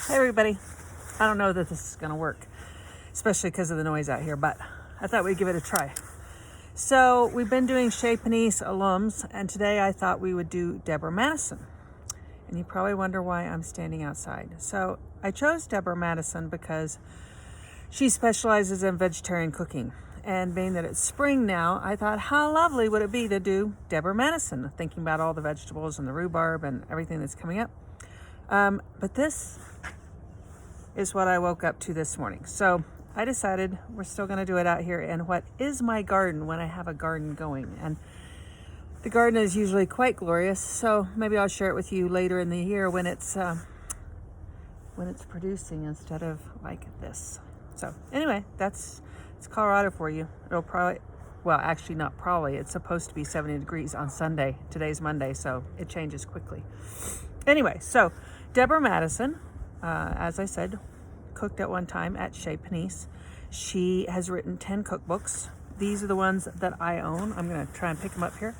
Hey everybody. I don't know that this is going to work, especially because of the noise out here, but I thought we'd give it a try. So we've been doing Chez Panisse alums, and today I thought we would do Deborah Madison. And you probably wonder why I'm standing outside. So I chose Deborah Madison because she specializes in vegetarian cooking. And being that it's spring now, I thought, how lovely would it be to do Deborah Madison, thinking about all the vegetables and the rhubarb and everything that's coming up. But this is what I woke up to this morning. So I decided we're still going to do it out here in what is my garden when I have a garden going. And the garden is usually quite glorious. So maybe I'll share it with you later in the year when it's producing instead of like this. So anyway, it's Colorado for you. It'll probably, well, actually not probably. It's supposed to be 70 degrees on Sunday. Today's Monday, so it changes quickly. Anyway, so Deborah Madison, as I said, cooked at one time at Chez Panisse. She has written 10 cookbooks. These are the ones that I own. I'm going to try and pick them up here.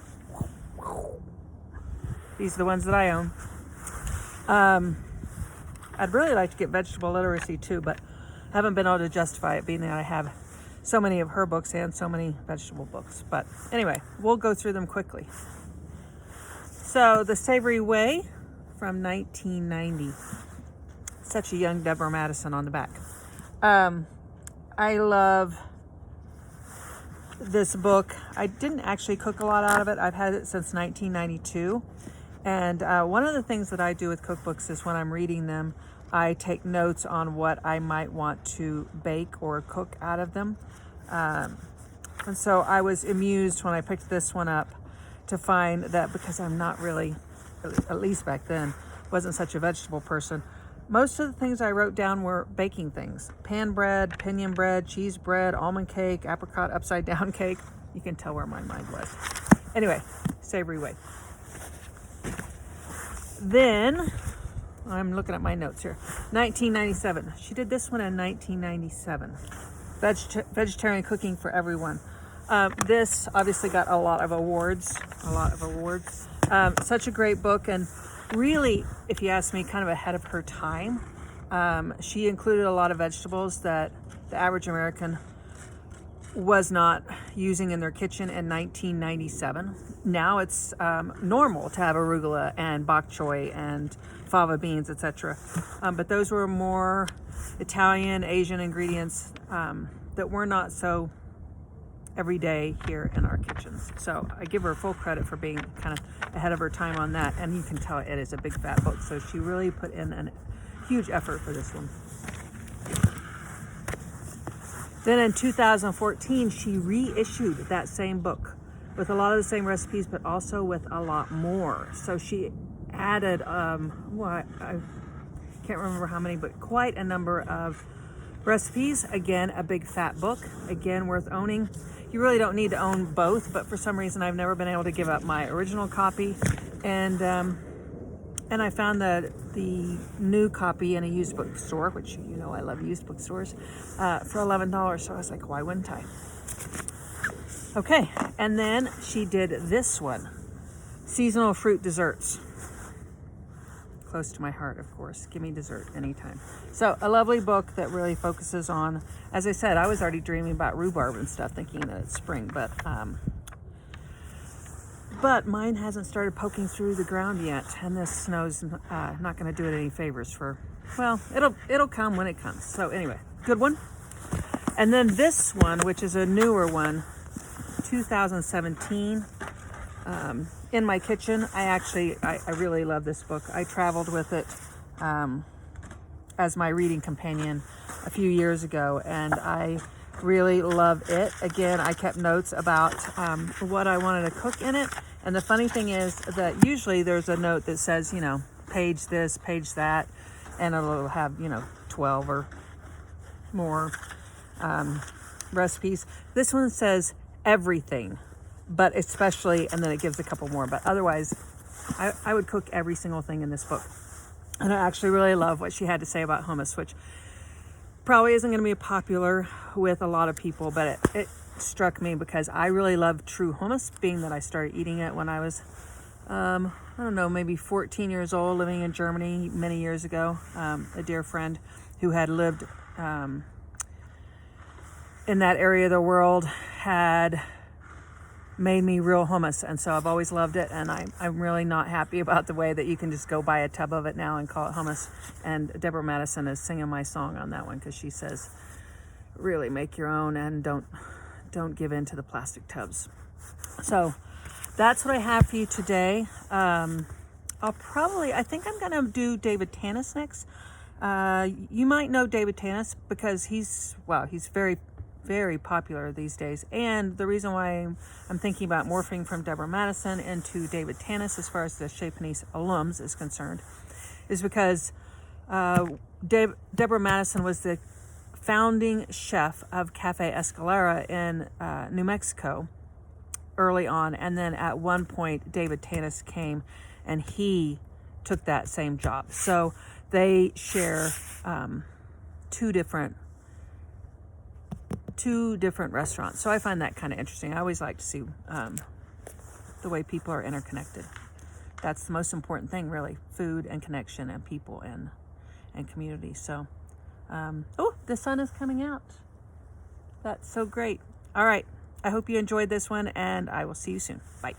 These are the ones that I own. I'd really like to get vegetable literacy too, but I haven't been able to justify it being that I have so many of her books and so many vegetable books. But anyway, we'll go through them quickly. So The Savory Way from 1990. Such a young Deborah Madison on the back. I love this book. I didn't actually cook a lot out of it. I've had it since 1992. And one of the things that I do with cookbooks is when I'm reading them, I take notes on what I might want to bake or cook out of them. And so I was amused when I picked this one up to find that because I'm not really, at least back then, wasn't such a vegetable person. Most of the things I wrote down were baking things. Pan bread, pinion bread, cheese bread, almond cake, apricot upside down cake. You can tell where my mind was. Anyway, Savory Way. Then, I'm looking at my notes here. 1997. She did this one in 1997. Vegetarian Cooking for Everyone. This obviously got a lot of awards. Such a great book, and really, if you ask me, kind of ahead of her time. She included a lot of vegetables that the average American was not using in their kitchen in 1997. Now it's normal to have arugula and bok choy and fava beans, etc. But those were more Italian, Asian ingredients that were not so everyday here in our kitchens. So I give her full credit for being kind of ahead of her time on that. And you can tell it is a big fat book. So she really put in a huge effort for this one. Then in 2014, she reissued that same book with a lot of the same recipes, but also with a lot more. So she added, I can't remember how many, but quite a number of recipes. Again, a big fat book, again, worth owning. You really don't need to own both, but for some reason I've never been able to give up my original copy. And I found the new copy in a used bookstore, which you know I love used bookstores, for $11. So I was like, why wouldn't I? Okay, and then she did this one, Seasonal Fruit Desserts. Close to my heart, of course. Give me dessert anytime. So a lovely book that really focuses on, as I said, I was already dreaming about rhubarb and stuff, thinking that it's spring, but mine hasn't started poking through the ground yet, and this snow's not going to do it any favors for, well, it'll come when it comes. So anyway, good one. And then this one, which is a newer one, 2017, in my kitchen. I really love this book. I traveled with it as my reading companion a few years ago, and I really love it. Again, I kept notes about what I wanted to cook in it. And the funny thing is that usually there's a note that says, page this, page that, and it'll have, 12 or more recipes. This one says everything, but especially, and then it gives a couple more. But otherwise, I would cook every single thing in this book. And I actually really love what she had to say about hummus, which probably isn't going to be popular with a lot of people, but it struck me because I really love true hummus, being that I started eating it when I was I don't know, maybe 14 years old, living in Germany many years ago. A dear friend who had lived in that area of the world had made me real hummus, and so I've always loved it, and I'm really not happy about the way that you can just go buy a tub of it now and call it hummus. And Deborah Madison is singing my song on that one, because she says really make your own and don't give in to the plastic tubs. So that's what I have for you today. I think I'm gonna do David Tanis next. You might know David Tanis because he's very, very popular these days. And the reason why I'm thinking about morphing from Deborah Madison into David Tanis as far as the Chez Panisse alums is concerned is because Deborah Madison was the founding chef of Cafe Escalera in New Mexico early on. And then at one point, David Tanis came and he took that same job. So they share two different restaurants. So I find that kind of interesting. I always like to see the way people are interconnected. That's the most important thing, really. Food and connection and people and community. So, the sun is coming out. That's so great. All right. I hope you enjoyed this one, and I will see you soon. Bye.